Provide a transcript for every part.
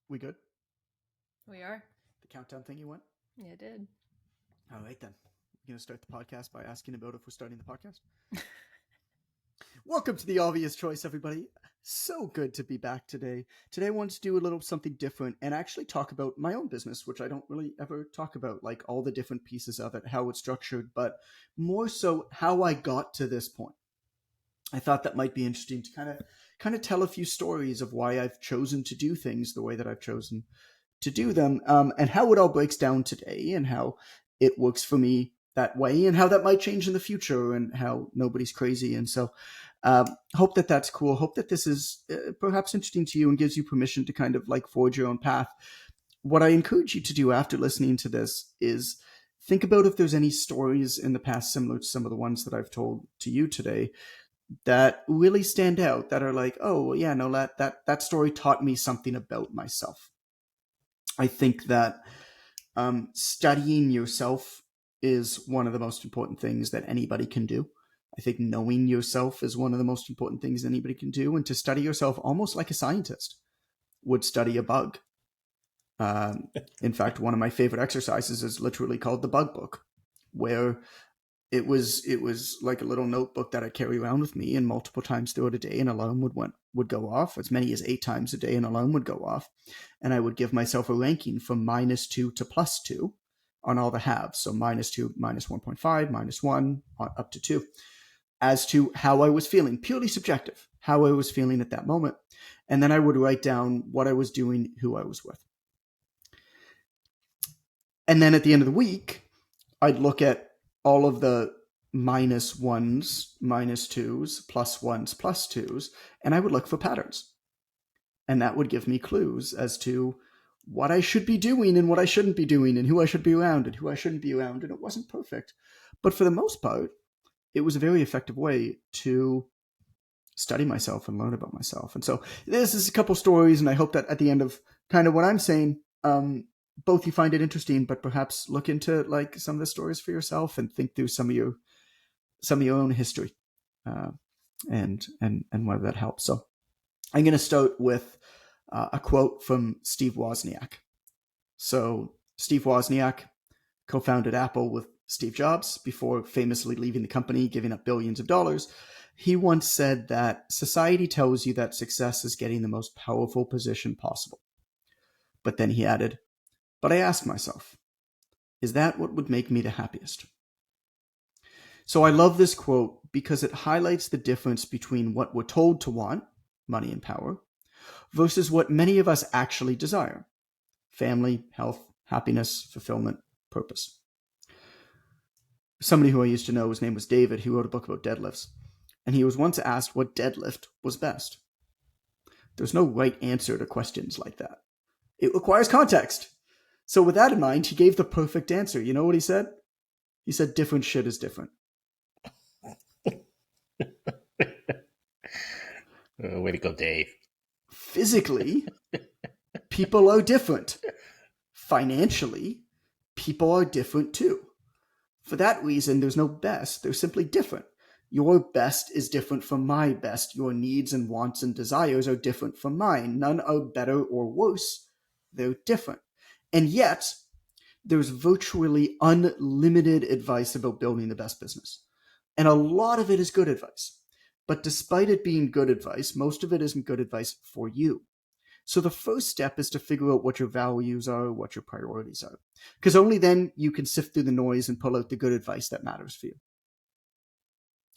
We good? We are. The countdown thing you went? Yeah, it did. All right, then. We're going to start the podcast by asking about if we're starting the podcast. Welcome to The Obvious Choice, everybody. So good to be back today. Today I wanted to do a little something different and actually talk about my own business, which I don't really ever talk about, like all the different pieces of it, how it's structured, but more so how I got to this point. I thought that might be interesting to kind of tell a few stories of why I've chosen to do things the way that I've chosen to do them, and how it all breaks down today, and how it works for me that way, and how that might change in the future, and how nobody's crazy. And so, hope that that's cool. Hope that this is perhaps interesting to you and gives you permission to kind of like forge your own path. What I encourage you to do after listening to this is think about if there's any stories in the past similar to some of the ones that I've told to you today that really stand out, that are like, oh yeah, no, that story taught me something about myself. I think that studying yourself is one of the most important things that anybody can do. I think knowing yourself is one of the most important things anybody can do. And to study yourself almost like a scientist would study a bug. In fact, one of my favorite exercises is literally called the bug book, where it was like a little notebook that I carry around with me, and multiple times throughout a day an alarm would go off. As many as 8 times a day an alarm would go off, and I would give myself a ranking from -2 to +2 on all the halves. So -2, -1.5, -1, up to 2, as to how I was feeling, purely subjective, how I was feeling at that moment. And then I would write down what I was doing, who I was with. And then at the end of the week, I'd look at all of the -1s, -2s, +1s, +2s, and I would look for patterns. And that would give me clues as to what I should be doing and what I shouldn't be doing, and who I should be around and who I shouldn't be around. And it wasn't perfect, but for the most part, it was a very effective way to study myself and learn about myself. And so this is a couple stories, and I hope that at the end of kind of what I'm saying, both you find it interesting, but perhaps look into like some of the stories for yourself and think through some of your own history, and whether that helps. So I'm going to start with a quote from Steve Wozniak. So Steve Wozniak co-founded Apple with Steve Jobs before famously leaving the company, giving up billions of dollars. He once said that society tells you that success is getting the most powerful position possible. But then he added, but I ask myself, is that what would make me the happiest? So I love this quote because it highlights the difference between what we're told to want, money and power, versus what many of us actually desire, family, health, happiness, fulfillment, purpose. Somebody who I used to know, his name was David, he wrote a book about deadlifts, and he was once asked what deadlift was best. There's no right answer to questions like that. It requires context. So with that in mind, he gave the perfect answer. You know what he said? He said, different shit is different. Way to go, Dave. Physically, people are different. Financially, people are different too. For that reason, there's no best. They're simply different. Your best is different from my best. Your needs and wants and desires are different from mine. None are better or worse. They're different. And yet, there's virtually unlimited advice about building the best business. And a lot of it is good advice. But despite it being good advice, most of it isn't good advice for you. So the first step is to figure out what your values are, what your priorities are. Because only then you can sift through the noise and pull out the good advice that matters for you.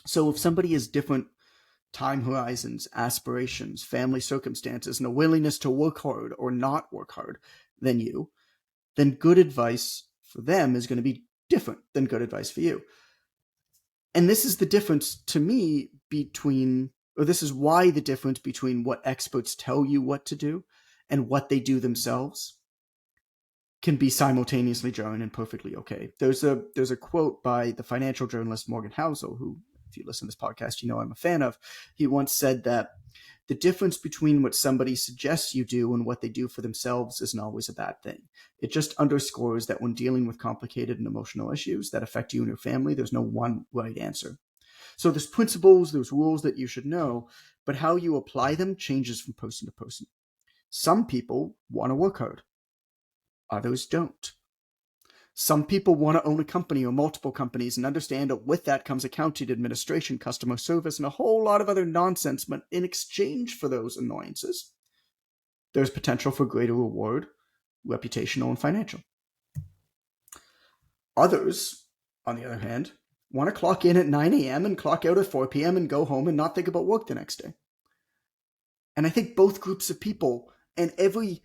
So if somebody has different time horizons, aspirations, family circumstances, and a willingness to work hard or not work hard than you, then good advice for them is going to be different than good advice for you. And this is the difference to me this is why the difference between what experts tell you what to do and what they do themselves can be simultaneously jarring and perfectly okay. There's a quote by the financial journalist Morgan Housel, who, if you listen to this podcast, you know I'm a fan of. He once said that the difference between what somebody suggests you do and what they do for themselves isn't always a bad thing. It just underscores that when dealing with complicated and emotional issues that affect you and your family, there's no one right answer. So there's principles, there's rules that you should know, but how you apply them changes from person to person. Some people want to work hard. Others don't. Some people want to own a company or multiple companies and understand that with that comes accounting, administration, customer service, and a whole lot of other nonsense. But in exchange for those annoyances, there's potential for greater reward, reputational and financial. Others, on the other hand, want to clock in at 9 a.m. and clock out at 4 p.m. and go home and not think about work the next day. And I think both groups of people and every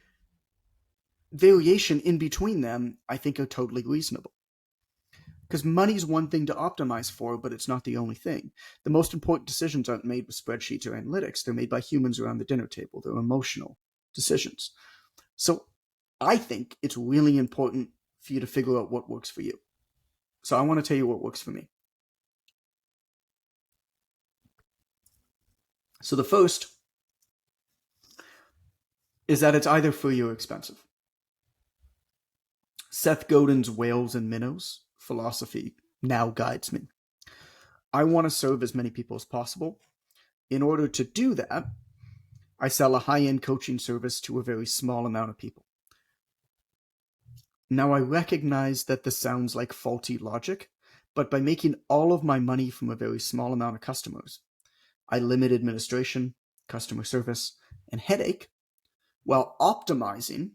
variation in between them, I think, are totally reasonable. Because money's one thing to optimize for, but it's not the only thing. The most important decisions aren't made with spreadsheets or analytics. They're made by humans around the dinner table. They're emotional decisions. So I think it's really important for you to figure out what works for you. So I want to tell you what works for me. So the first is that it's either free or expensive. Seth Godin's whales and minnows philosophy now guides me. I want to serve as many people as possible. In order to do that, I sell a high-end coaching service to a very small amount of people. Now, I recognize that this sounds like faulty logic, but by making all of my money from a very small amount of customers, I limit administration, customer service, and headache while optimizing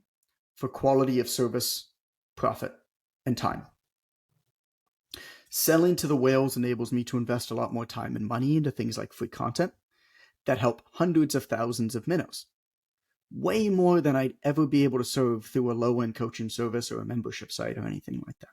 for quality of service, profit, and time. Selling to the whales enables me to invest a lot more time and money into things like free content that help hundreds of thousands of minnows. Way more than I'd ever be able to serve through a low-end coaching service or a membership site or anything like that.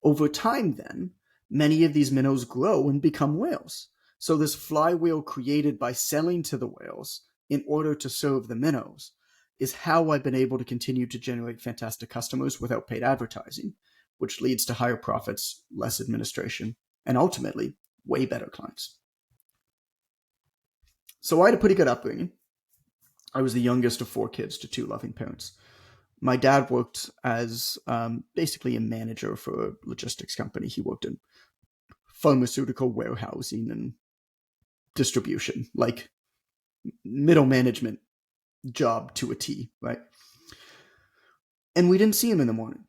Over time, then, many of these minnows grow and become whales. So this flywheel created by selling to the whales in order to serve the minnows is how I've been able to continue to generate fantastic customers without paid advertising, which leads to higher profits, less administration, and ultimately, way better clients. So I had a pretty good upbringing. I was the youngest of 4 kids to 2 loving parents. My dad worked as basically a manager for a logistics company. He worked in pharmaceutical warehousing and distribution, like middle management job to a T, right? And we didn't see him in the morning.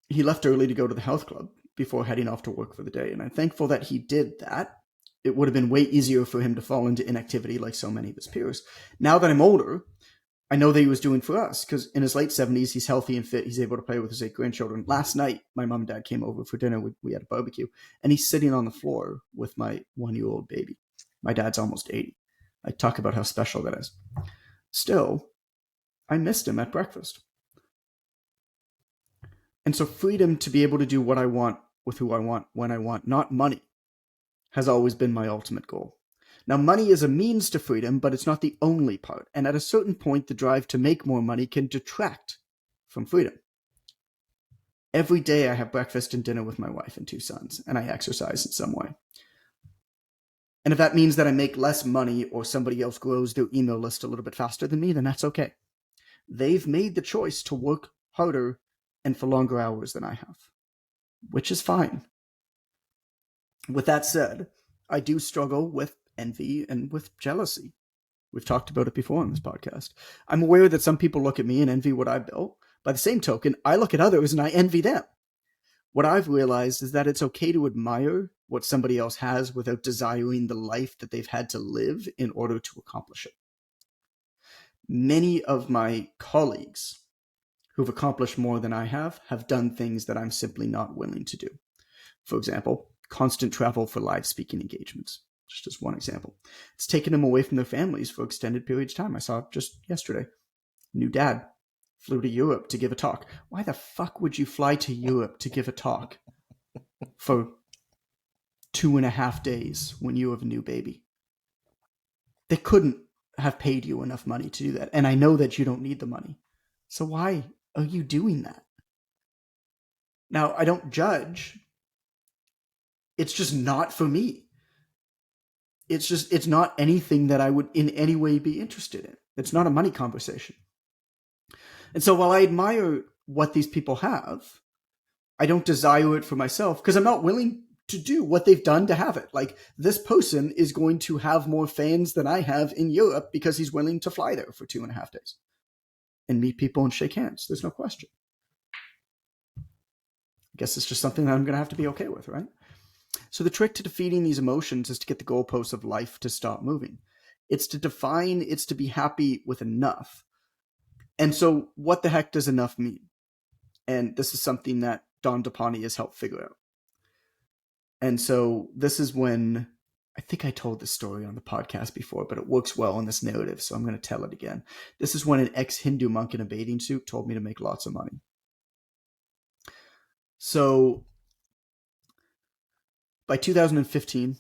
He left early to go to the health club before heading off to work for the day. And I'm thankful that he did that. It would have been way easier for him to fall into inactivity like so many of his peers. Now that I'm older, I know that he was doing for us because in his late 70s, he's healthy and fit. He's able to play with his 8 grandchildren. Last night, my mom and dad came over for dinner. We had a barbecue, and he's sitting on the floor with my 1-year-old baby. My dad's almost 80. I talk about how special that is. Still, I missed him at breakfast. And so freedom to be able to do what I want with who I want, when I want, not money, has always been my ultimate goal. Now, money is a means to freedom, but it's not the only part. And at a certain point, the drive to make more money can detract from freedom. Every day I have breakfast and dinner with my wife and 2 sons, and I exercise in some way. And if that means that I make less money or somebody else grows their email list a little bit faster than me, then that's okay. They've made the choice to work harder and for longer hours than I have, which is fine. With that said, I do struggle with envy and with jealousy. We've talked about it before on this podcast. I'm aware that some people look at me and envy what I built. By the same token, I look at others and I envy them. What I've realized is that it's okay to admire what somebody else has without desiring the life that they've had to live in order to accomplish it. Many of my colleagues who've accomplished more than I have done things that I'm simply not willing to do. For example, constant travel for live speaking engagements, just as one example. It's taken them away from their families for extended periods of time. I saw just yesterday, new dad flew to Europe to give a talk. Why the fuck would you fly to Europe to give a talk for 2.5 days when you have a new baby? They couldn't have paid you enough money to do that. And I know that you don't need the money. So why are you doing that? Now, I don't judge. It's just not for me. It's not anything that I would in any way be interested in. It's not a money conversation. And so while I admire what these people have, I don't desire it for myself because I'm not willing to do what they've done to have it. Like, this person is going to have more fans than I have in Europe because he's willing to fly there for 2.5 days and meet people and shake hands. There's no question. I guess it's just something that I'm going to have to be okay with, right? So the trick to defeating these emotions is to get the goalposts of life to stop moving. It's to be happy with enough. And so what the heck does enough mean? And this is something that Don Depani has helped figure out. And so this is when, I think I told this story on the podcast before, but it works well in this narrative, so I'm going to tell it again. This is when an ex-Hindu monk in a bathing suit told me to make lots of money. So by 2015,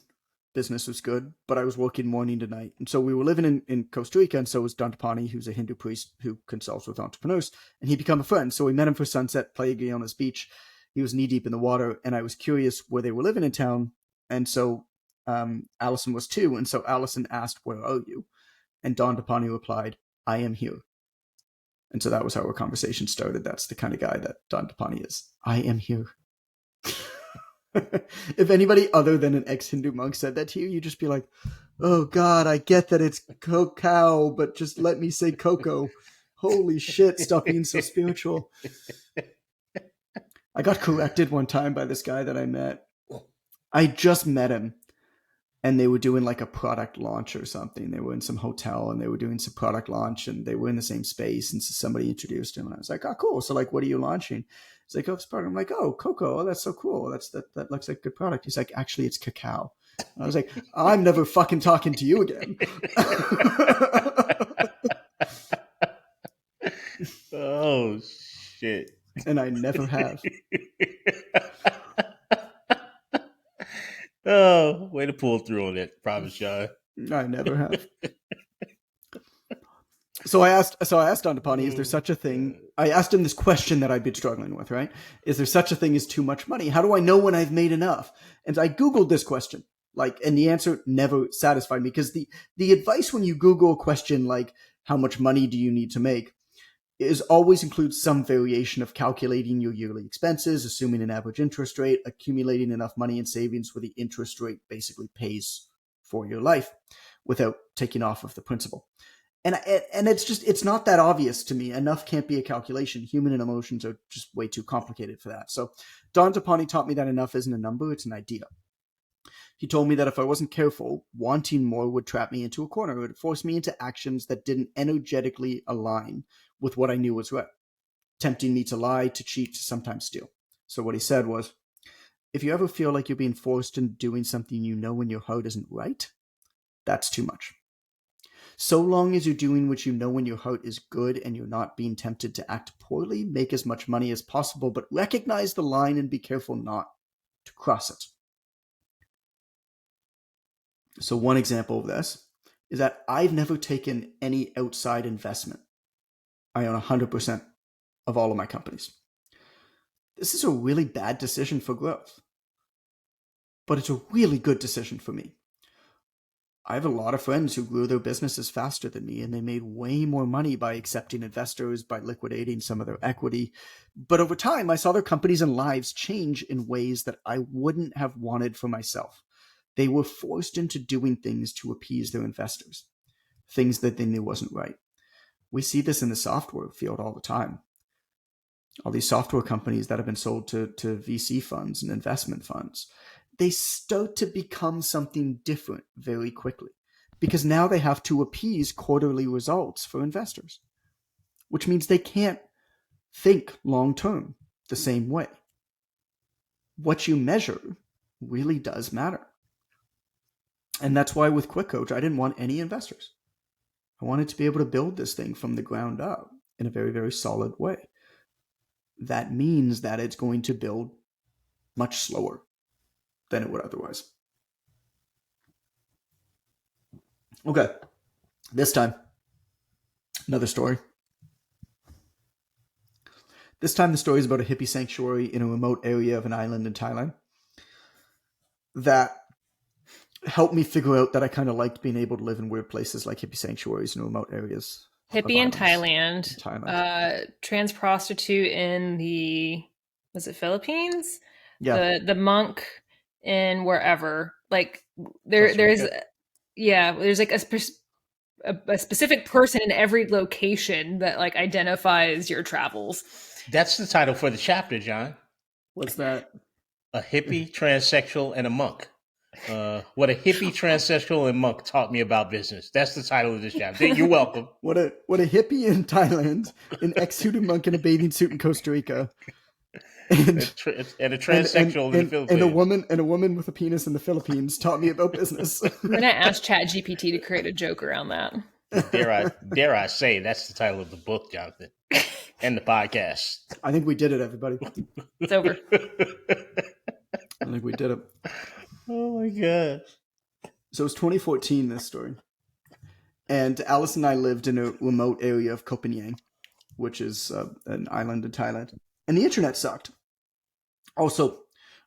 business was good, but I was working morning to night. And so we were living in Costa Rica, and so was Don Depani, who's a Hindu priest who consults with entrepreneurs, and he became a friend. So we met him for sunset, playing on his beach. He was knee deep in the water, and I was curious where they were living in town. And so Allison was too. And so Allison asked, "Where are you?" And Don Depani replied, "I am here." And so that was how our conversation started. That's the kind of guy that Don Depani is. I am here. If anybody other than an ex-Hindu monk said that to you, you'd just be like, "Oh God, I get that it's cacao, but just let me say cocoa. Holy shit, stop being so spiritual." I got corrected one time by this guy that I met. I just met him, and they were doing like a product launch or something. They were in some hotel, and they were doing some product launch, and they were in the same space, and so somebody introduced him, and I was like, "Oh, cool. So like, what are you launching?" He's like, "Oh, this product." I'm like, "Oh, cocoa. Oh, that's so cool. That looks like a good product." He's like, "Actually, it's cacao." And I was like, "I'm never fucking talking to you again." Oh, shit. And I never have. Oh, way to pull through on it, Private Shy. I never have. So I asked Don Depani, is there such a thing? I asked him this question that I'd been struggling with, right? Is there such a thing as too much money? How do I know when I've made enough? And I Googled this question, and the answer never satisfied me, because the advice when you Google a question like, how much money do you need to make, is always includes some variation of calculating your yearly expenses, assuming an average interest rate, accumulating enough money in savings where the interest rate basically pays for your life without taking off of the principal. And it's not that obvious to me. Enough can't be a calculation. Human and emotions are just way too complicated for that. So Don Depani taught me that enough isn't a number, it's an idea. He told me that if I wasn't careful, wanting more would trap me into a corner. It would force me into actions that didn't energetically align with what I knew was right, tempting me to lie, to cheat, to sometimes steal. So what he said was, if you ever feel like you're being forced into doing something you know in your heart isn't right, that's too much. So long as you're doing what you know in your heart is good and you're not being tempted to act poorly, make as much money as possible, but recognize the line and be careful not to cross it. So one example of this is that I've never taken any outside investment. I own 100% of all of my companies. This is a really bad decision for growth, but it's a really good decision for me. I have a lot of friends who grew their businesses faster than me, and they made way more money by accepting investors, by liquidating some of their equity. But over time, I saw their companies and lives change in ways that I wouldn't have wanted for myself. They were forced into doing things to appease their investors, things that they knew wasn't right. We see this in the software field all the time. All these software companies that have been sold to VC funds and investment funds, they start to become something different very quickly because now they have to appease quarterly results for investors, which means they can't think long-term the same way. What you measure really does matter. And that's why with Quick Coach, I didn't want any investors. I wanted to be able to build this thing from the ground up in a very, very solid way. That means that it's going to build much slower than it would otherwise. Okay, this time, another story. This time the story is about a hippie sanctuary in a remote area of an island in Thailand that helped me figure out that I kind of liked being able to live in weird places like hippie sanctuaries in remote areas. Hippie in Thailand. Trans prostitute in the, was it Philippines? Yeah. The monk in wherever. Like there's like a specific person in every location that like identifies your travels. That's the title for the chapter, John. What's that? A hippie, transsexual, and a monk. What a hippie, transsexual, and monk taught me about business. That's the title of this chapter. You're welcome. What a hippie in Thailand, an ex-suited monk in a bathing suit in Costa Rica, and a transsexual in the Philippines, and a woman with a penis in the Philippines taught me about business. Then I asked ChatGPT to create a joke around that. Dare I say that's the title of the book, Jonathan, and the podcast. I think we did it, everybody. It's over. I think we did it. Oh my god! So it was 2014. This story, and Alice and I lived in a remote area of Koh Phangan, which is an island in Thailand, and the internet sucked. Also,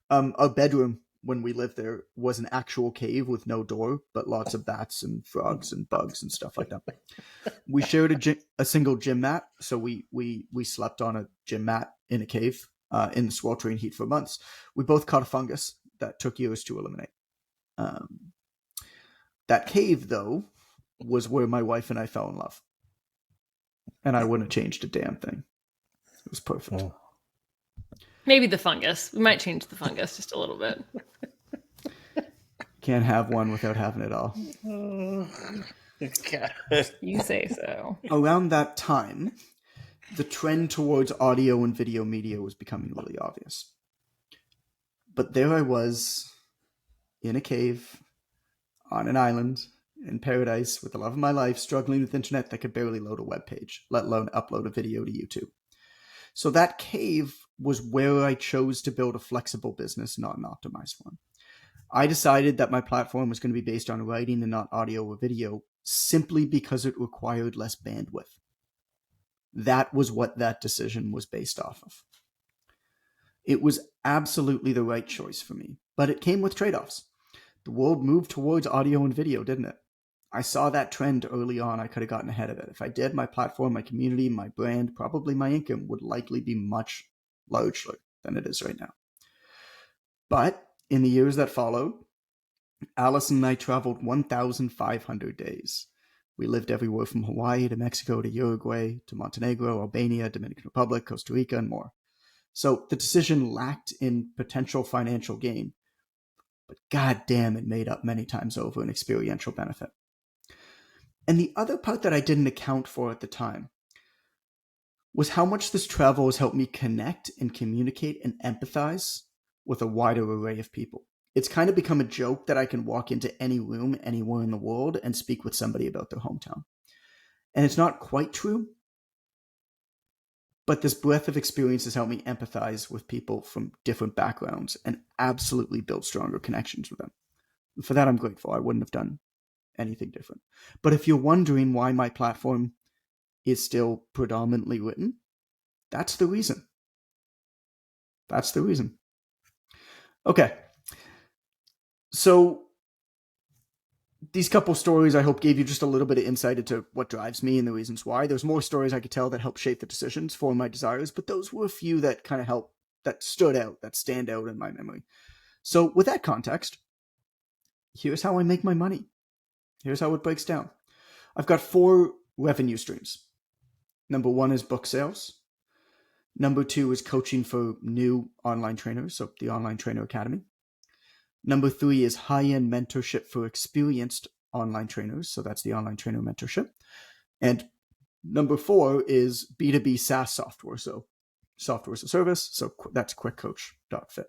our bedroom when we lived there was an actual cave with no door, but lots of bats and frogs and bugs and stuff like that. We shared a single gym mat, so we slept on a gym mat in a cave in the sweltering heat for months. We both caught a fungus that took years to eliminate. That cave, though, was where my wife and I fell in love, and I wouldn't have changed a damn thing. It was perfect. Oh. Maybe the fungus. We might change the fungus just a little bit. Can't have one without having it all. You say so. Around that time, the trend towards audio and video media was becoming really obvious. But there I was, in a cave, on an island, in paradise, with the love of my life, struggling with internet that could barely load a web page, let alone upload a video to YouTube. So that cave was where I chose to build a flexible business, not an optimized one. I decided that my platform was going to be based on writing and not audio or video, simply because it required less bandwidth. That was what that decision was based off of. It was absolutely the right choice for me, but it came with trade-offs. The world moved towards audio and video, didn't it? I saw that trend early on. I could have gotten ahead of it. If I did, my platform, my community, my brand, probably my income would likely be much larger than it is right now. But in the years that followed, Alice and I traveled 1,500 days. We lived everywhere from Hawaii to Mexico to Uruguay to Montenegro, Albania, Dominican Republic, Costa Rica, and more. So the decision lacked in potential financial gain, but goddamn, it made up many times over in experiential benefit. And the other part that I didn't account for at the time was how much this travel has helped me connect and communicate and empathize with a wider array of people. It's kind of become a joke that I can walk into any room anywhere in the world and speak with somebody about their hometown. And it's not quite true, but this breadth of experience has helped me empathize with people from different backgrounds and absolutely build stronger connections with them. For that, I'm grateful. I wouldn't have done anything different. But if you're wondering why my platform is still predominantly written, that's the reason. That's the reason. Okay. So these couple stories, I hope, gave you just a little bit of insight into what drives me and the reasons why. There's more stories I could tell that help shape the decisions for my desires, but those were a few that kind of help, that stood out, that stand out in my memory. So with that context, here's how I make my money. Here's how it breaks down. I've got 4 revenue streams. Number 1 is book sales. Number 2 is coaching for new online trainers, so the Online Trainer Academy. Number 3 is high-end mentorship for experienced online trainers, so that's the Online Trainer Mentorship. And number 4 is B2B SaaS software, so software as a service, so that's QuickCoach.fit.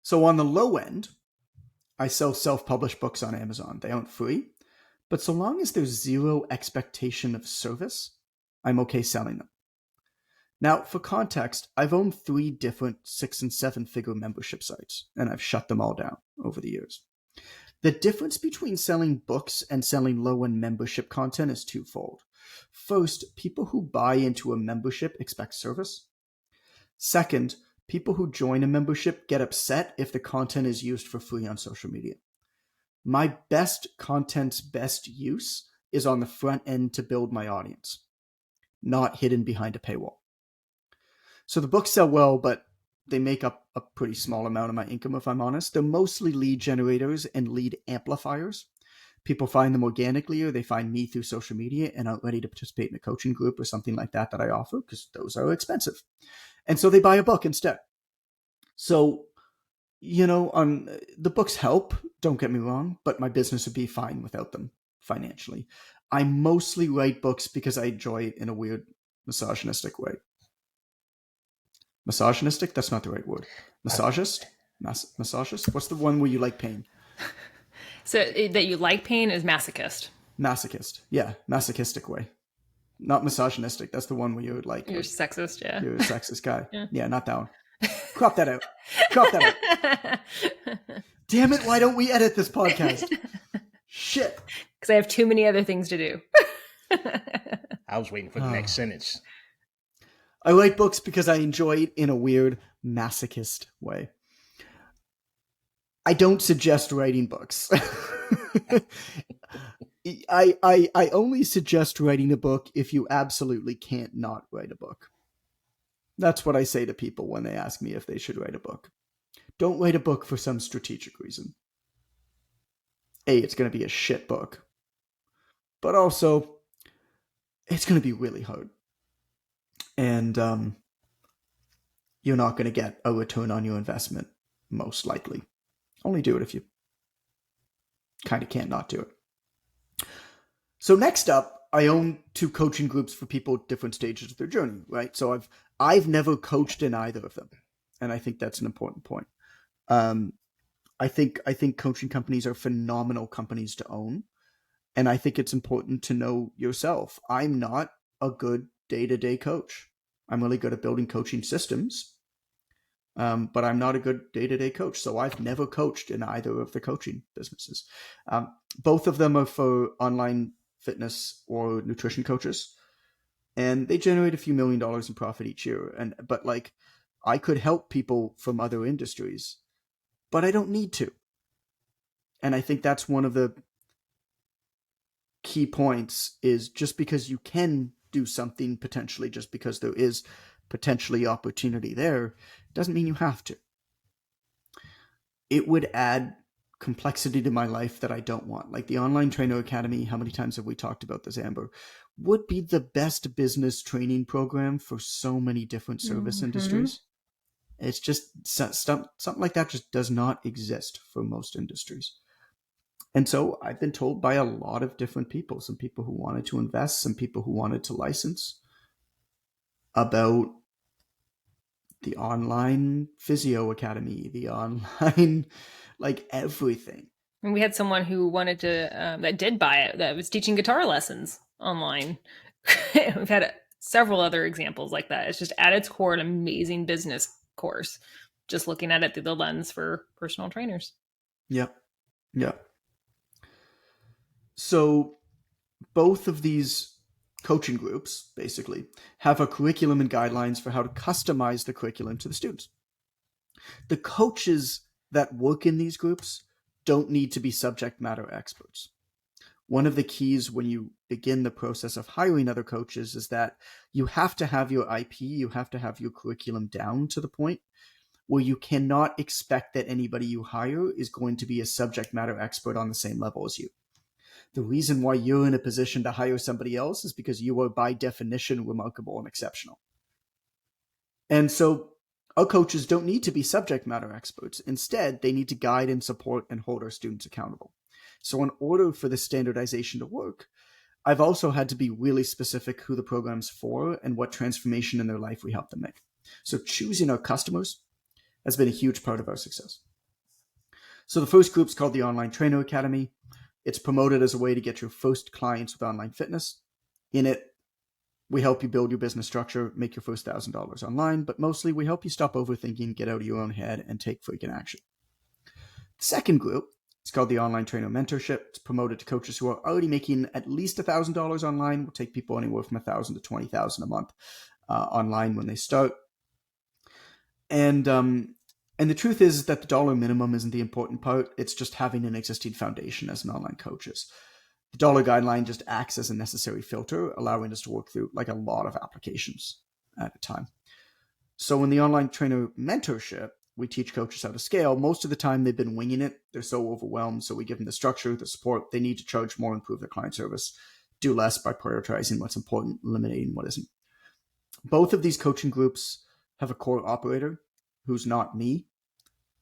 So on the low end, I sell self-published books on Amazon. They aren't free, but so long as there's zero expectation of service, I'm okay selling them. Now, for context, I've owned 3 different 6- and 7-figure membership sites, and I've shut them all down over the years. The difference between selling books and selling low-end membership content is twofold. First, people who buy into a membership expect service. Second, people who join a membership get upset if the content is used for free on social media. My best content's best use is on the front end to build my audience, not hidden behind a paywall. So the books sell well, but they make up a pretty small amount of my income, if I'm honest. They're mostly lead generators and lead amplifiers. People find them organically, or they find me through social media and aren't ready to participate in a coaching group or something like that I offer, because those are expensive. And so they buy a book instead. So, the books help, don't get me wrong, but my business would be fine without them financially. I mostly write books because I enjoy it in a weird misogynistic way. Misogynistic? That's not the right word. Misogist? Misogist? What's the one where you like pain? So that you like pain is masochist. Masochist. Yeah, masochistic way. Not misogynistic. That's the one where you're like... You're sexist, yeah. You're a sexist guy. Yeah, not that one. Crop that out. Crop that out. Damn it, why don't we edit this podcast? Shit. Because I have too many other things to do. I was waiting for the next sentence. I write books because I enjoy it in a weird masochist way. I don't suggest writing books. I only suggest writing a book if you absolutely can't not write a book. That's what I say to people when they ask me if they should write a book. Don't write a book for some strategic reason. A, it's going to be a shit book. But also, it's going to be really hard. And you're not going to get a return on your investment, most likely. Only do it if you kind of can't not do it. So next up, I own 2 coaching groups for people at different stages of their journey, right? So I've never coached in either of them. And I think that's an important point. I think coaching companies are phenomenal companies to own. And I think it's important to know yourself. I'm not a good day-to-day coach. I'm really good at building coaching systems, but I'm not a good day-to-day coach. So I've never coached in either of the coaching businesses. Both of them are for online fitness or nutrition coaches, and they generate a few $1 million in profit each year. But I could help people from other industries, but I don't need to. And I think that's one of the key points, is just because you can do something potentially, just because there is potentially opportunity there, doesn't mean you have to. It would add complexity to my life that I don't want. Like the Online Trainer Academy, how many times have we talked about this, Amber, would be the best business training program for so many different service industries. It's just something like that just does not exist for most industries. And so I've been told by a lot of different people, some people who wanted to invest, some people who wanted to license, about the Online Physio Academy, the online, everything. And we had someone who wanted to, that did buy it, that was teaching guitar lessons online. We've had several other examples like that. It's just at its core an amazing business course, just looking at it through the lens for personal trainers. Yep. So both of these coaching groups basically have a curriculum and guidelines for how to customize the curriculum to the students. The coaches that work in these groups don't need to be subject matter experts. One of the keys when you begin the process of hiring other coaches is that you have to have your IP, you have to have your curriculum down to the point where you cannot expect that anybody you hire is going to be a subject matter expert on the same level as you. The reason why you're in a position to hire somebody else is because you are by definition remarkable and exceptional. And so our coaches don't need to be subject matter experts. Instead, they need to guide and support and hold our students accountable. So in order for this standardization to work, I've also had to be really specific who the program's for and what transformation in their life we help them make. So choosing our customers has been a huge part of our success. So the first group's called the Online Trainer Academy. It's promoted as a way to get your first clients with online fitness. In it, we help you build your business structure, make your first $1,000 online, but mostly we help you stop overthinking, get out of your own head, and take freaking action. The second group is called the Online Trainer Mentorship. It's promoted to coaches who are already making at least $1,000 online. We'll take people anywhere from $1,000 to $20,000 a month online when they start. And the truth is that the dollar minimum isn't the important part. It's just having an existing foundation as an online coaches. The dollar guideline just acts as a necessary filter, allowing us to work through a lot of applications at a time. So in the online trainer mentorship, we teach coaches how to scale. Most of the time, they've been winging it. They're so overwhelmed. So we give them the structure, the support. They need to charge more, improve their client service, do less by prioritizing what's important, eliminating what isn't. Both of these coaching groups have a core operator who's not me.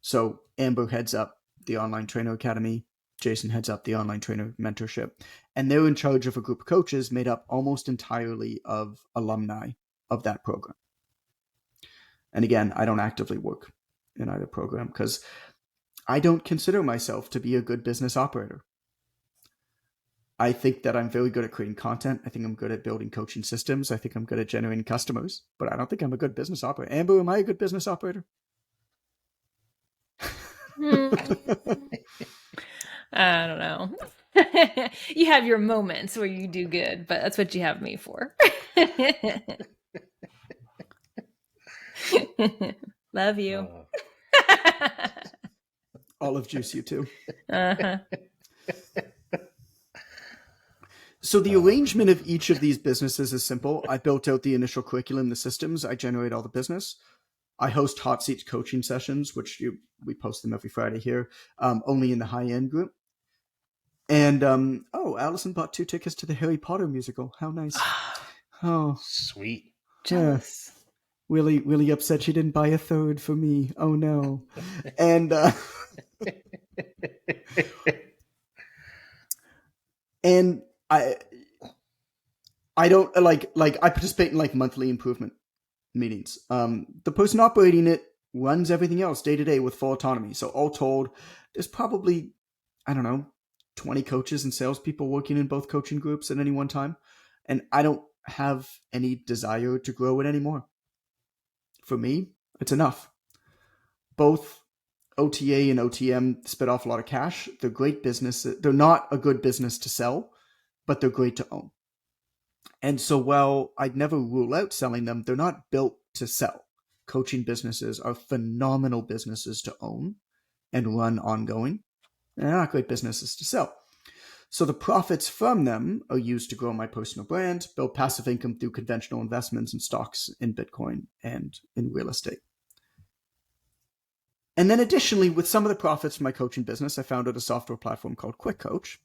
So Amber heads up the Online Trainer Academy. Jason heads up the Online Trainer Mentorship. And they're in charge of a group of coaches made up almost entirely of alumni of that program. And again, I don't actively work in either program because I don't consider myself to be a good business operator. I think that I'm very good at creating content. I think I'm good at building coaching systems. I think I'm good at generating customers, but I don't think I'm a good business operator. Amber, am I a good business operator? I don't know. You have your moments where you do good, but that's what you have me for. Love you. Olive juice, you too. Uh-huh. So the arrangement of each of these businesses is simple. I built out the initial curriculum, the systems. I generate all the business. I host hot seat coaching sessions, which we post them every Friday here, only in the high end group. And Allison bought 2 tickets to the Harry Potter musical. How nice! Oh, sweet. Jealous. Really upset she didn't buy a 3rd for me. Oh no! And and I don't like I participate in like monthly improvement meetings. The person operating it runs everything else day to day with full autonomy. So all told, there's probably, I don't know, 20 coaches and salespeople working in both coaching groups at any one time. And I don't have any desire to grow it anymore. For me, it's enough. Both OTA and OTM spit off a lot of cash. They're great businesses. They're not a good business to sell, but they're great to own. And so while I'd never rule out selling them, they're not built to sell. Coaching businesses are phenomenal businesses to own and run ongoing. They're not great businesses to sell. So the profits from them are used to grow my personal brand, build passive income through conventional investments in stocks, in Bitcoin, and in real estate. And then additionally, with some of the profits from my coaching business, I founded a software platform called Quick Coach,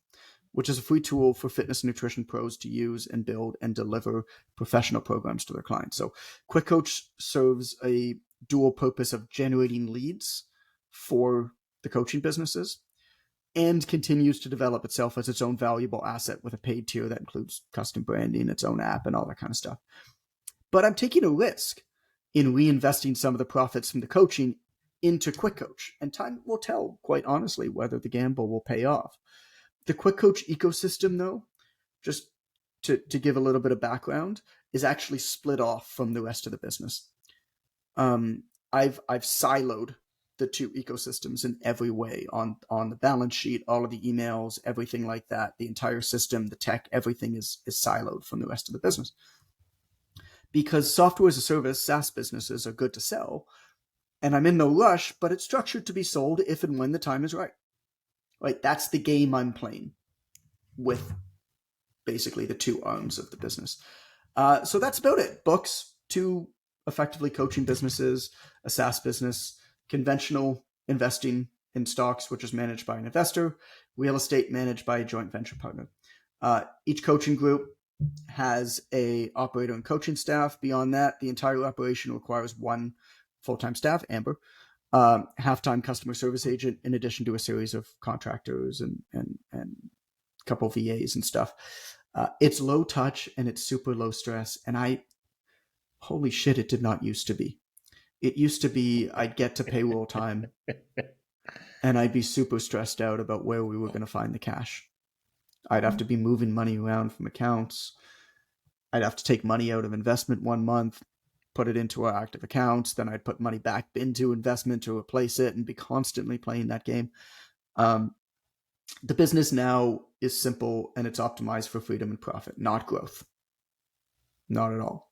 which is a free tool for fitness and nutrition pros to use and build and deliver professional programs to their clients. So Quick Coach serves a dual purpose of generating leads for the coaching businesses and continues to develop itself as its own valuable asset with a paid tier that includes custom branding, its own app, and all that kind of stuff. But I'm taking a risk in reinvesting some of the profits from the coaching into Quick Coach, and time will tell, quite honestly, whether the gamble will pay off. The Quick Coach ecosystem, though, just to give a little bit of background, is actually split off from the rest of the business. I've siloed the 2 ecosystems in every way on the balance sheet, all of the emails, everything like that, the entire system, the tech, everything is siloed from the rest of the business. Because software as a service, SaaS businesses are good to sell, and I'm in no rush, but it's structured to be sold if and when the time is right. Right, that's the game I'm playing with basically the 2 arms of the business. So that's about it. Books, 2 effectively coaching businesses, a SaaS business, conventional investing in stocks, which is managed by an investor, real estate managed by a joint venture partner. Each coaching group has a operator and coaching staff. Beyond that, the entire operation requires 1 full-time staff, Amber, half-time customer service agent, in addition to a series of contractors and a couple of VAs and stuff. It's low touch and it's super low stress. And holy shit, it did not used to be. It used to be I'd get to payroll time and I'd be super stressed out about where we were going to find the cash. I'd have to be moving money around from accounts. I'd have to take money out of investment 1 month, put it into our active accounts. Then I'd put money back into investment to replace it and be constantly playing that game. The business now is simple and it's optimized for freedom and profit, not growth. Not at all.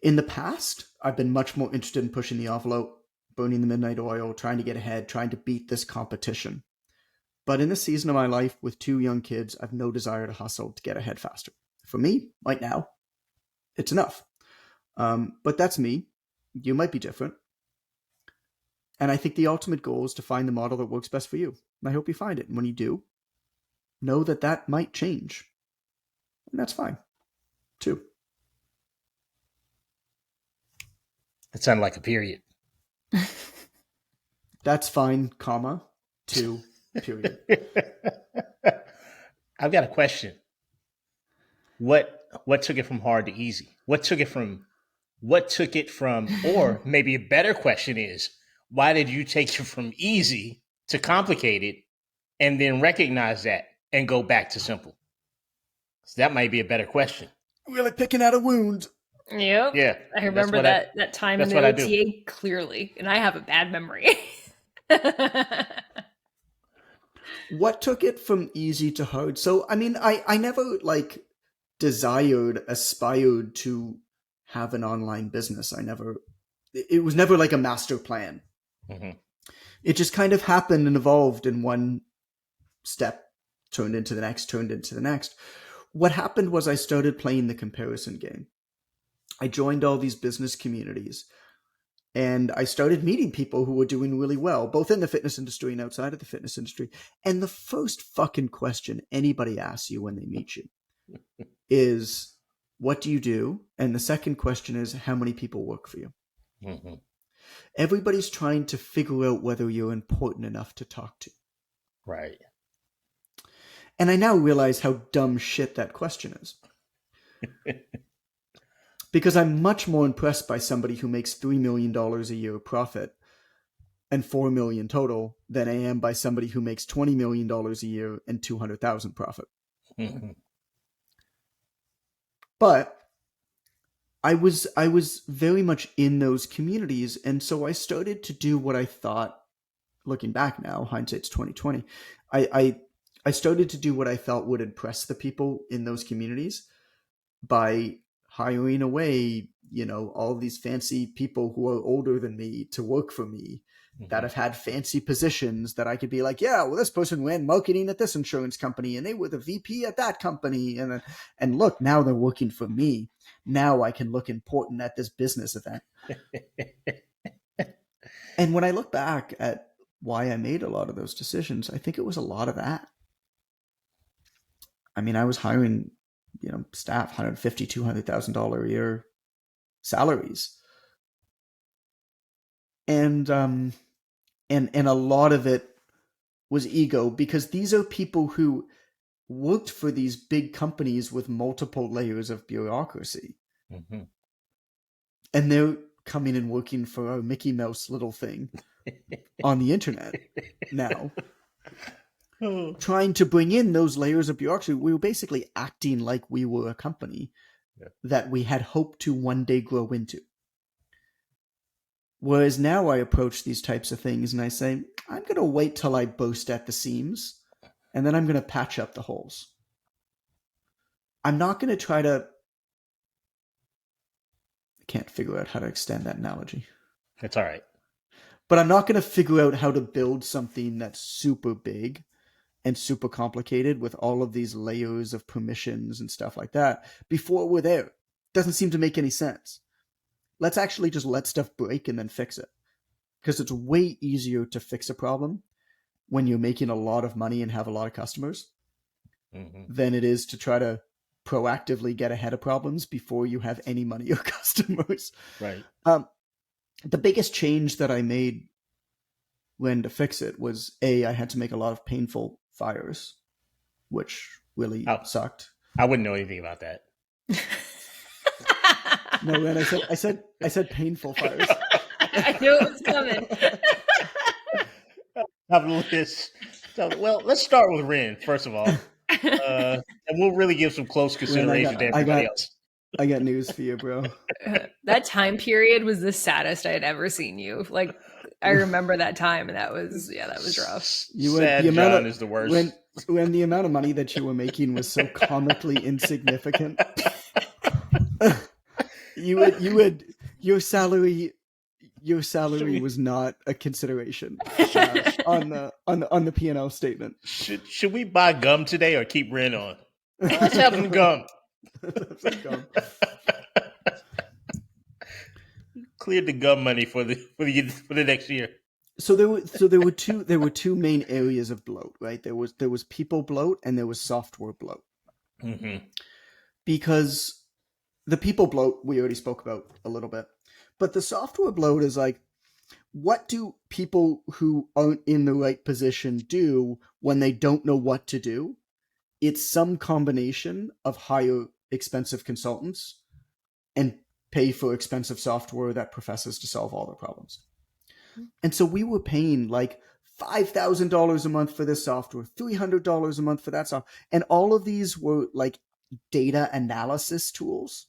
In the past, I've been much more interested in pushing the envelope, burning the midnight oil, trying to get ahead, trying to beat this competition. But in this season of my life with 2 young kids, I've no desire to hustle to get ahead faster. For me, right now, it's enough. But that's me. You might be different. And I think the ultimate goal is to find the model that works best for you. And I hope you find it. And when you do, know that that might change. And that's fine, too. It sounded like a period. That's fine, comma, 2, period. I've got a question. What took it from hard to easy? What took it from, or maybe a better question is, why did you take it from easy to complicated and then recognize that and go back to simple? So that might be a better question. Really picking out a wound. Yep. Yeah. I remember that time in the OTA clearly, and I have a bad memory. What took it from easy to hard? So, I mean, I never like aspired to have an online business. It was never like a master plan. Mm-hmm. It just kind of happened and evolved in one step, turned into the next. What happened was I started playing the comparison game. I joined all these business communities and I started meeting people who were doing really well, both in the fitness industry and outside of the fitness industry. And the first fucking question anybody asks you when they meet you is, what do you do? And the second question is, how many people work for you? Mm-hmm. Everybody's trying to figure out whether you're important enough to talk to. Right. And I now realize how dumb shit that question is. Because I'm much more impressed by somebody who makes $3 million a year profit and $4 million total than I am by somebody who makes $20 million a year and $200,000 profit. Mm-hmm. But I was very much in those communities, and so I started to do what I thought, looking back now, hindsight's 2020, I started to do what I thought would impress the people in those communities by hiring away, all these fancy people who are older than me to work for me, mm-hmm. that have had fancy positions that I could be like, yeah, well, this person ran marketing at this insurance company and they were the VP at that company. And look, now they're working for me. Now I can look important at this business event. And when I look back at why I made a lot of those decisions, I think it was a lot of that. I mean, I was hiring, staff $150,000, $200,000 a year salaries. And a lot of it was ego, because these are people who worked for these big companies with multiple layers of bureaucracy. Mm-hmm. And they're coming and working for a Mickey Mouse little thing on the internet now. Trying to bring in those layers of bureaucracy. We were basically acting like we were a company that we had hoped to one day grow into. Whereas now I approach these types of things and I say, I'm going to wait till I burst at the seams, and then I'm going to patch up the holes. I'm not going to try to... I can't figure out how to extend that analogy. That's all right. But I'm not going to figure out how to build something that's super big and super complicated with all of these layers of permissions and stuff like that before we're there. Doesn't seem to make any sense. Let's actually just let stuff break and then fix it. Because it's way easier to fix a problem when you're making a lot of money and have a lot of customers, mm-hmm. than it is to try to proactively get ahead of problems before you have any money or customers. Right. The biggest change that I made when to fix it was, I had to make a lot of painful fires, which really sucked. I wouldn't know anything about that. No, man, I said painful fires. I knew it was coming. Have a list. So, well, let's start with Ren, first of all. And we'll really give some close consideration to everybody else. I got news for you, bro. That time period was the saddest I had ever seen you. Like, I remember that time, and that was rough. Sad John is the worst. When the amount of money that you were making was so comically insignificant. Your salary was not a consideration on the P&L statement. Should we buy gum today or keep Ren on? Let's have some gum. cleared the gum money for the next year. So there were two main areas of bloat, right? There was people bloat and there was software bloat. Mm-hmm. Because the people bloat we already spoke about a little bit, but the software bloat is like, what do people who aren't in the right position do when they don't know what to do? It's some combination of hire expensive consultants and pay for expensive software that professes to solve all their problems. And so we were paying like $5,000 a month for this software, $300 a month for that software. And all of these were like data analysis tools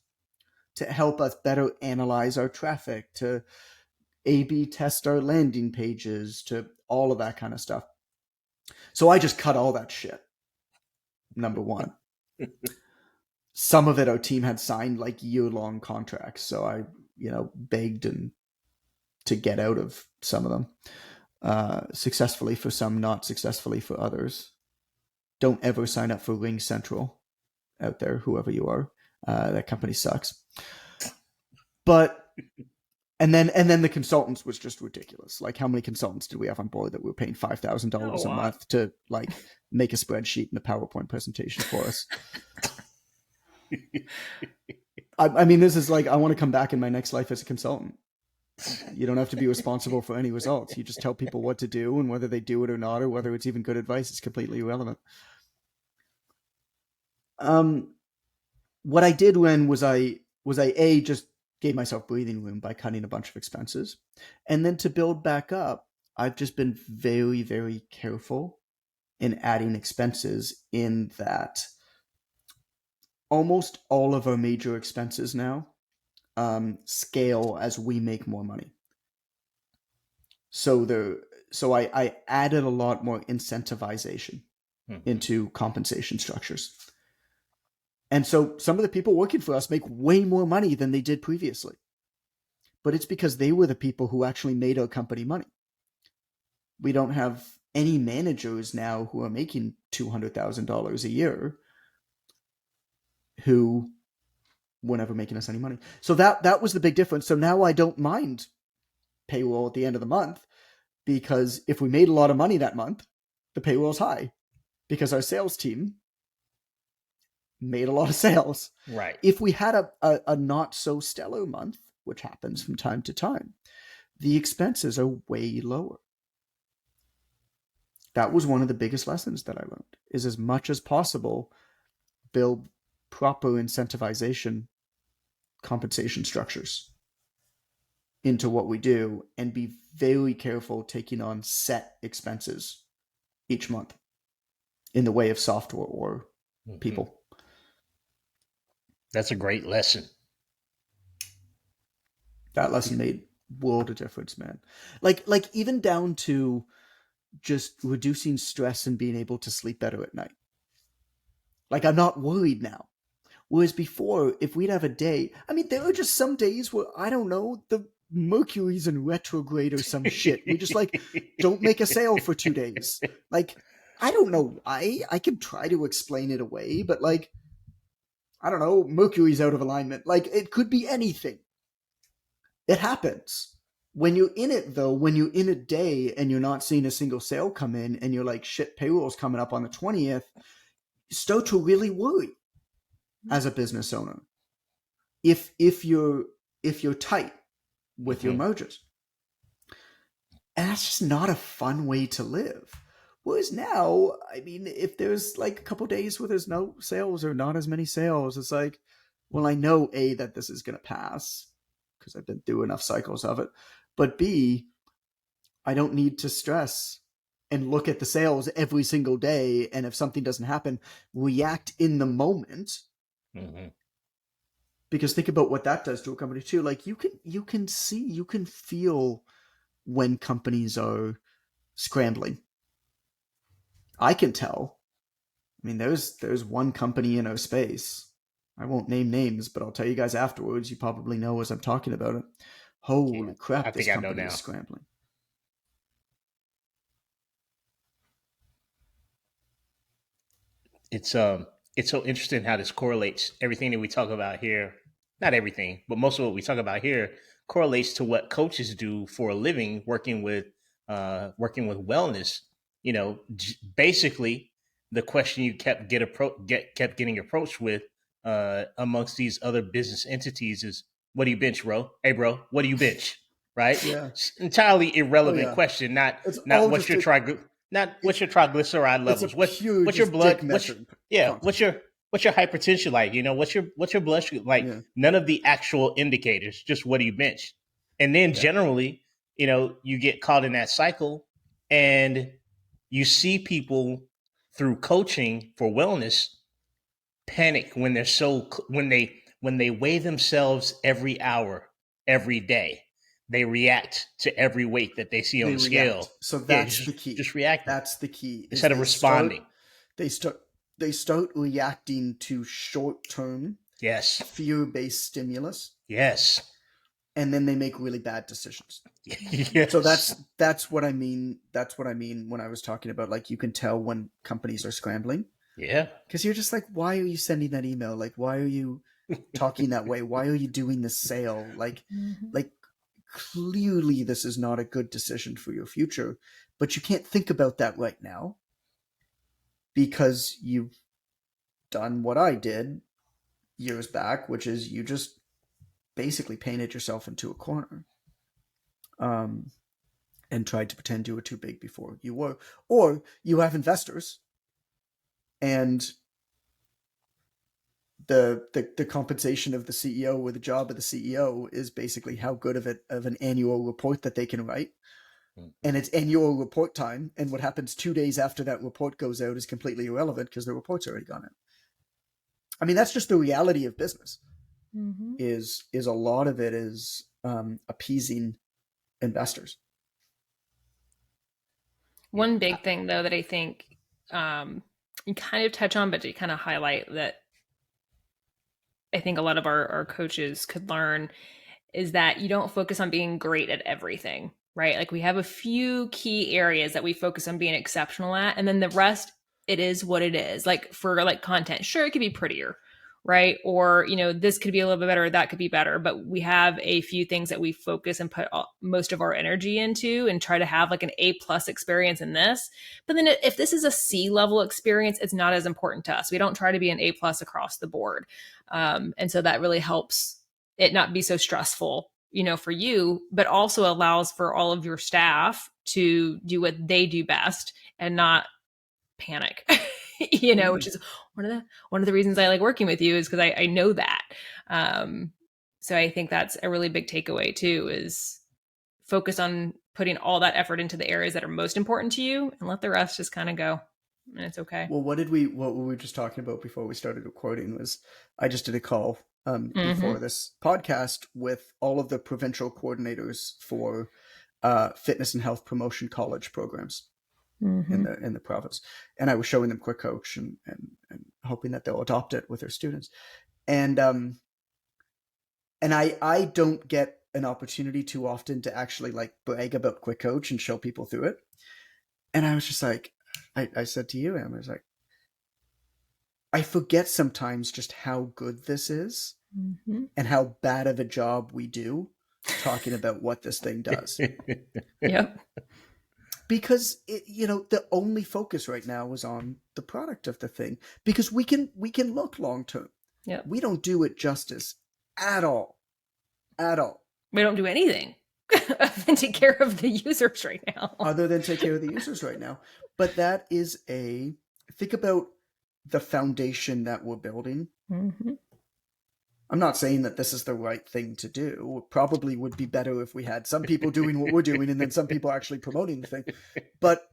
to help us better analyze our traffic, to A/B test our landing pages, to all of that kind of stuff. So I just cut all that shit. Number one. Some of it our team had signed like year-long contracts, so I, begged and to get out of some of them. Successfully for some, not successfully for others. Don't ever sign up for Ring Central out there, whoever you are. That company sucks. But and then the consultants was just ridiculous. Like, how many consultants did we have on board that we were paying $5,000 a month to like make a spreadsheet and a PowerPoint presentation for us? I mean, this is like, I want to come back in my next life as a consultant. You don't have to be responsible for any results. You just tell people what to do, and whether they do it or not, or whether it's even good advice, is completely irrelevant. What I did when was I just gave myself breathing room by cutting a bunch of expenses. And then to build back up, I've just been very, very careful in adding expenses, in that almost all of our major expenses now scale as we make more money. So I added a lot more incentivization into compensation structures. And so some of the people working for us make way more money than they did previously. But it's because they were the people who actually made our company money. We don't have any managers now who are making $200,000 a year who were never making us any money. So that was the big difference. So now I don't mind payroll at the end of the month, because if we made a lot of money that month, the payroll's high because our sales team made a lot of sales. Right. If we had a not so stellar month, which happens from time to time, the expenses are way lower. That was one of the biggest lessons that I learned, is as much as possible, build proper incentivization compensation structures into what we do, and be very careful taking on set expenses each month in the way of software or people. That's a great lesson. That lesson made world of difference, man. Like even down to just reducing stress and being able to sleep better at night. Like, I'm not worried now. Whereas before, if we'd have a day, I mean, there are just some days where, I don't know, the Mercury's in retrograde or some shit. We just like don't make a sale for 2 days. Like, I don't know why. I can try to explain it away, but like, I don't know, Mercury's out of alignment. Like, it could be anything. It happens. When you're in it, though, when you're in a day and you're not seeing a single sale come in, and you're like, shit, payroll's coming up on the 20th, you start to really worry as a business owner. If you're tight with your mergers. And that's just not a fun way to live. Whereas now, I mean, if there's like a couple days where there's no sales or not as many sales, it's like, well, I know A, that this is going to pass because I've been through enough cycles of it. But B, I don't need to stress and look at the sales every single day. And if something doesn't happen, react in the moment. Because think about what that does to a company too. Like, you can see, you can feel when companies are scrambling. I can tell. I mean, there's one company in our space. I won't name names, but I'll tell you guys afterwards. You probably know as I'm talking about it. Holy crap, this company is scrambling. It's so interesting how this correlates everything that we talk about here not everything, but most of what we talk about here correlates to what coaches do for a living, working with wellness. Basically, the question you kept getting approached with amongst these other business entities is, "What do you bench, bro? Hey, bro, what do you bench?" Right? Yeah. It's entirely Oh irrelevant yeah. question. Not It's not all what's just your it, trig not what's it's your triglyceride it's a levels. pure What's your just blood? dick measuring Yeah. contest. What's your hypertension like? What's your blood sugar like? Yeah. None of the actual indicators. Just what do you bench? And then Yeah. generally, you get caught in that cycle, and you see people through coaching for wellness panic when they're when they weigh themselves every hour, every day. They react to every weight that they see on They the react. scale. So Yeah, that's just the key. just reacting That's the key is instead of responding. they start they start reacting to short-term Yes, fear-based stimulus, yes, and then they make really bad decisions. So yes, that's what I mean. That's what I mean when I was talking about, like, you can tell when companies are scrambling, yeah. because you're just like, why are you sending that email? Like, why are you talking that way? Why are you doing this sale? Like clearly this is not a good decision for your future, but you can't think about that right now because you've done what I did years back, which is you just basically painted yourself into a corner. Um, and tried to pretend you were too big before you were. Or you have investors, and the compensation of the CEO, or the job of the CEO, is basically how good of an annual report that they can write. And it's annual report time, and what happens 2 days after that report goes out is completely irrelevant because the report's already gone out. I mean, that's just the reality of business. Mm-hmm. Is a lot of it is appeasing investors. One big thing, though, that I think you kind of touch on, but you kind of highlight that I think a lot of our coaches could learn is that you don't focus on being great at everything, right? Like we have a few key areas that we focus on being exceptional at, and then the rest, it is what it is. Like for like content, sure, it could be prettier, right? Or, this could be a little bit better, that could be better, but we have a few things that we focus and put most of our energy into and try to have like an A+ experience in this. But then if this is a C level experience, it's not as important to us. We don't try to be an A+ across the board. And so that really helps it not be so stressful, for you, but also allows for all of your staff to do what they do best and not panic. Which is one of the reasons I like working with you, is because I know that. So I think that's a really big takeaway too, is focus on putting all that effort into the areas that are most important to you and let the rest just kind of go. And it's okay. Well, what we were just talking about before we started recording was, I just did a call before this podcast with all of the provincial coordinators for fitness and health promotion college programs in the province, and I was showing them Quick Coach and hoping that they'll adopt it with their students. And I don't get an opportunity too often to actually like brag about Quick Coach and show people through it. And I was just like, I said to you, I was like, I forget sometimes just how good this is and how bad of a job we do talking about what this thing does. Yep. Because the only focus right now is on the product of the thing, because we can look long term. Yep. We don't do it justice at all. We don't do anything than take care of the users right now. Other than take care of the users right now. But that is think about the foundation that we're building. I'm not saying that this is the right thing to do. It probably would be better if we had some people doing what we're doing and then some people actually promoting the thing. But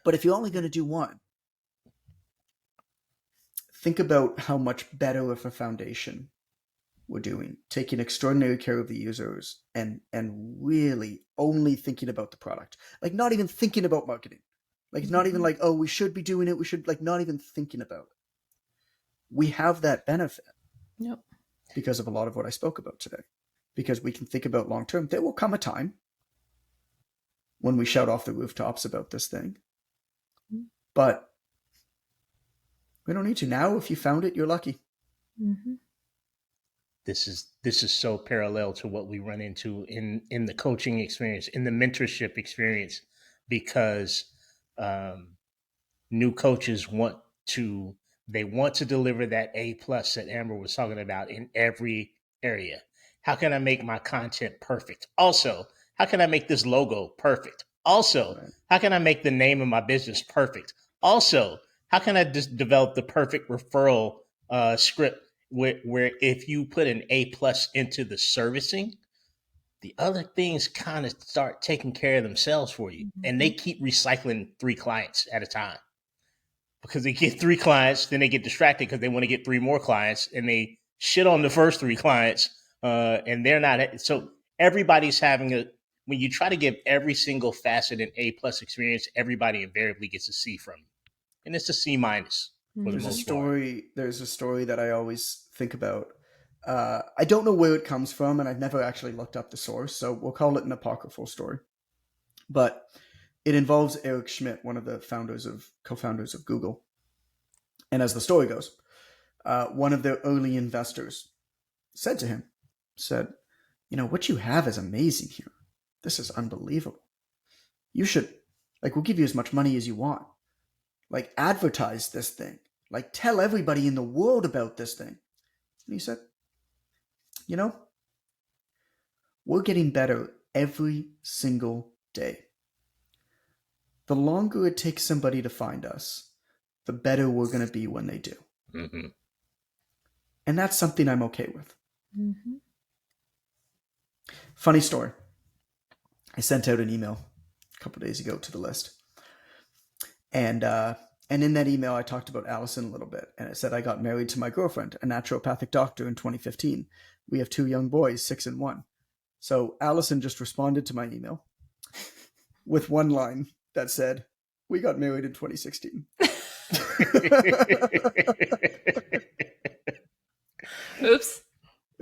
if you're only going to do one, think about how much better of a foundation we're doing, taking extraordinary care of the users and really only thinking about the product. Like not even thinking about marketing. Like it's not even like, oh, we should be doing it. We should, like, not even thinking about it. We have that benefit. Yep. Because of a lot of what I spoke about today. Because we can think about long term. There will come a time when we shout off the rooftops about this thing. But we don't need to. Now, if you found it, you're lucky. this is so parallel to what we run into in the coaching experience, in the mentorship experience, because um, new coaches to want to deliver that A+ that Amber was talking about in every area. How can I make my content perfect? Also, how can I make this logo perfect? Also, Right. how can I make the name of my business perfect? Also, how can I just develop the perfect referral script where if you put an A+ into the servicing, the other things kind of start taking care of themselves for you, and they keep recycling 3 clients at a time, because they get 3 clients, then they get distracted because they want to get 3 more clients, and they shit on the first 3 clients, and they're not. So everybody's having a. When you try to give every single facet an A+ experience, everybody invariably gets a C from you, and it's a C- for the most part. There's a story that I always think about. I don't know where it comes from, and I've never actually looked up the source, so we'll call it an apocryphal story. But it involves Eric Schmidt, one of the co-founders of Google. And as the story goes, one of their early investors said to him, what you have is amazing here. This is unbelievable. You should, we'll give you as much money as you want. Advertise this thing. Tell everybody in the world about this thing. And he said, we're getting better every single day. The longer it takes somebody to find us, the better we're going to be when they do. Mm-hmm. And that's something I'm okay with. Mm-hmm. Funny story. I sent out an email a couple of days ago to the list. And in that email, I talked about Allison a little bit. And it said I got married to my girlfriend, a naturopathic doctor, in 2015. We have 2 young boys, 6 and 1. So Allison just responded to my email with one line that said, "We got married in 2016. Oops.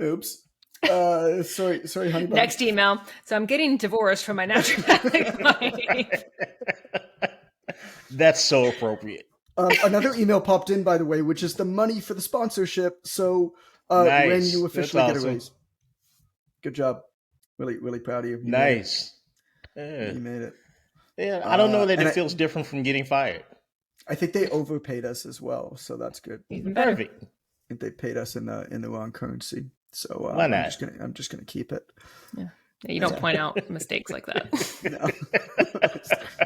Oops. Sorry, honey bun. Next email. So I'm getting divorced from my naturopathic wife. That's so appropriate. Another email popped in, by the way, which is the money for the sponsorship. So, Nice. Ren, you officially That's awesome. get a raise. Good job. Really, really proud of you. You Nice. made it. You made it. Yeah, I don't know that it I feels different from getting fired. think they overpaid us as well, so that's good. Even better. Perfect. I think they paid us in the wrong currency. So Why not? I'm just gonna keep it. Yeah. You don't point out mistakes like that. No.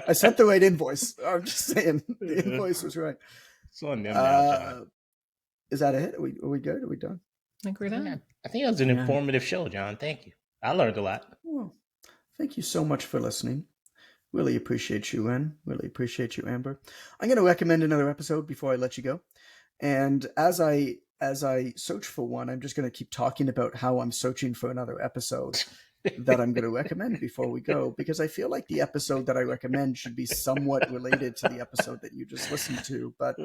I sent the right invoice. I'm just saying the invoice was right. It's on them now, John. Is that it? Are we good? Are we done? I think we're done. I think it was an informative show, John. Thank you. I learned a lot. Well, thank you so much for listening. Really appreciate you, Ren. Really appreciate you, Amber. I'm going to recommend another episode before I let you go. And as I search for one, I'm just going to keep talking about how I'm searching for another episode that I'm going to recommend before we go, because I feel like the episode that I recommend should be somewhat related to the episode that you just listened to. But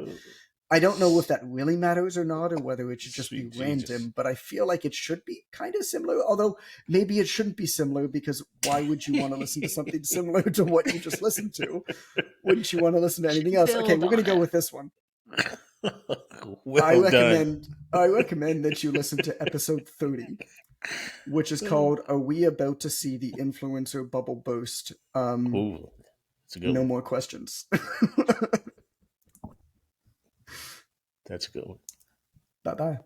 I don't know if that really matters or not, or whether it should just be random, but I feel like it should be kind of similar, although maybe it shouldn't be similar, because why would you want to listen to something similar to what you just listened to? Wouldn't you want to listen to anything else? Okay, we're going to go with this one. I recommend that you listen to episode 30, which is called "Are We About to See the Influencer Bubble Burst?" Ooh, that's a good No one. more questions. That's a good one. Bye-bye.